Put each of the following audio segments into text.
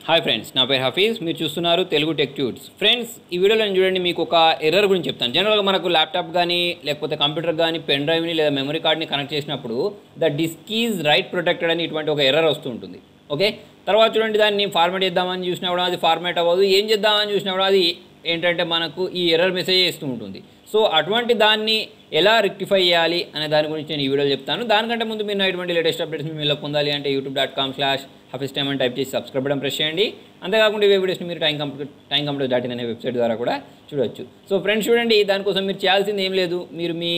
Hi friends, నా పేరు హఫీజ్. మీరు చూస్తున్నారు తెలుగు టెక్ ట్యూట్స్. ఫ్రెండ్స్, ఈ వీడియోలో చూడండి, మీకు ఒక ఎర్రర్ గురించి చెప్తాను. జనరల్గా మనకు ల్యాప్టాప్ కానీ లేకపోతే కంప్యూటర్ కానీ పెన్ డ్రైవ్ని లేదా మెమరీ కార్డ్ని కనెక్ట్ చేసినప్పుడు the disk is write protected అని ఇటువంటి ఒక ఎర్రర్ వస్తూ ఉంటుంది. ఓకే, తర్వాత చూడండి, దాన్ని ఫార్మాట్ చేద్దామని చూసినా కూడా అది ఫార్మాట్ అవ్వదు. ఏం చేద్దామని చూసినా కూడా అది ఏంటంటే మనకు ఈ ఎర్రర్ మెసేజ్ ఇస్తూ ఉంటుంది. సో అటువంటి దాన్ని ఎలా రెక్టిఫై చేయాలి అనే దాని గురించి నేను ఈ వీడియోలో చెప్తాను. దానికంటే ముందు మీరు ఇటువంటి లేటెస్ట్ అప్డేట్స్ మీరు పొందాలి అంటే youtube.com/hafiztime అని టైప్ చేసి సబ్స్క్రైబ్ బటన్ ప్రెస్ చేయండి. అంతేకాకుండా ఇవే వీడియోస్ని మీరు టైం కంప్యూటర్ అనే వెబ్సైట్ ద్వారా కూడా చూడవచ్చు. సో ఫ్రెండ్స్ చూడండి, దానికోసం మీరు చేయాల్సింది ఏం లేదు. మీరు మీ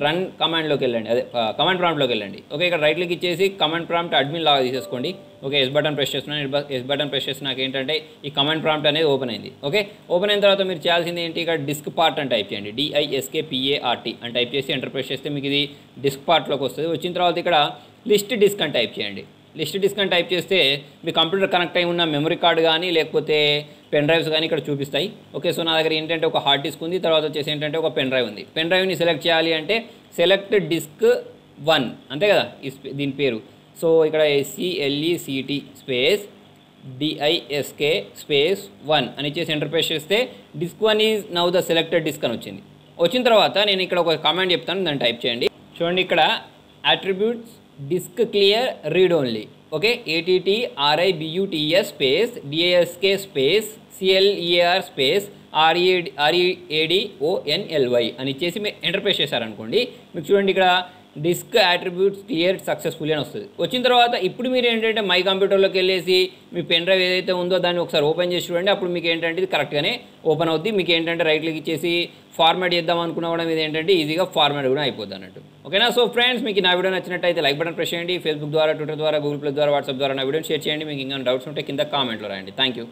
రన్ కమాండ్లోకి వెళ్ళండి, అదే కమాండ్ ప్రాంప్ట్లోకి వెళ్ళండి. ఓకే, ఇక్కడ రైట్ క్లిక్ ఇచ్చేసి కమాండ్ ప్రాంప్ట్ అడ్మిన్ లాగా తీసేసుకోండి. ఓకే, ఎస్ బటన్ ప్రెస్ చేస్తున్నాను. ఎస్ బటన్ ప్రెస్ చేసి నాకు ఏంటంటే ఈ కమాండ్ ప్రాంప్ట్ అనేది ఓపెన్ అయింది. ఓకే, ఓపెన్ అయిన తర్వాత మీరు చేయాల్సింది ఏంటి, ఇక్కడ డిస్క్ పార్ట్ అని టైప్ చేయండి. DISKPART అని టైప్ చేసి ఎంటర్ ప్రెస్ చేస్తే మీకు ఇది డిస్క్ పార్ట్లోకి వస్తుంది. వచ్చిన తర్వాత ఇక్కడ లిస్ట్ డిస్క్ అని టైప్ చేయండి. లిస్ట్ డిస్క్ అని టైప్ చేస్తే మీ కంప్యూటర్ కనెక్ట్ అయి ఉన్న మెమరీ కార్డ్ కానీ లేకపోతే పెన్ డ్రైవ్స్ కానీ ఇక్కడ చూపిస్తాయి. ఓకే, సో నా దగ్గర ఏంటంటే ఒక హార్డ్ డిస్క్ ఉంది, తర్వాత వచ్చేసి ఏంటంటే ఒక పెన్ డ్రైవ్ ఉంది. పెన్ డ్రైవ్ని సెలెక్ట్ చేయాలి అంటే సెలెక్ట్ డిస్క్ 1 అంతే కదా దీని పేరు. సో ఇక్కడ SELECT స్పేస్ DISK స్పేస్ 1 అని ఇచ్చేసి ఎంటర్ ప్రెస్ చేస్తే disk 1 is now the selected disk అని వచ్చింది. వచ్చిన తర్వాత నేను ఇక్కడ ఒక కమాండ్ చెప్తాను, దాన్ని టైప్ చేయండి. చూడండి, ఇక్కడ attributes disk clear read only. Okay, ATTRIBUTS space DISK space CLEAR space READONLY అని ఇచ్చేసి మీరు ఎంటర్ ప్రెస్ చేశారనుకోండి, మీకు చూడండి ఇక్కడ డిస్క్ అట్రిబ్యూట్స్ క్లియర్ సక్సెస్ఫుల్లీ అని వస్తుంది. వచ్చిన తర్వాత ఇప్పుడు మీరు ఏంటంటే మై కంప్యూటర్లోకి వెళ్ళేసి మీ పెన్ డ్రైవ్ ఏదైతే ఉందో దాన్ని ఒకసారి ఓపెన్ చేసి చూడండి. అప్పుడు మీకు ఏంటంటే ఇది కరెక్ట్గానే ఓపెన్ అవుద్ది. మీకు ఏంటంటే రైట్ క్లిక్ ఇచ్చేసి ఫార్మాట్ చేద్దాం అనుకున్నా కూడా ఇది ఏంటంటే ఈజీగా ఫార్మాట్ కూడా అయిపోద్ది అన్నట్టు. ఓకేనా? సో ఫ్రెండ్స్, మీకు నా వీడియో నచ్చినట్టయితే లైక్ బటన్ ప్రెస్ చేయండి. ఫేస్బుక్ ద్వారా, ట్విట్టర్ ద్వారా, గూగుల్ ప్లస్ ద్వారా, వాట్సాప్ ద్వారా నా వీడియోని షేర్ చేయండి. మీకు ఇంకా డౌట్స్ ఉంటే కింద కామెంట్లో రాయండి. Thank you.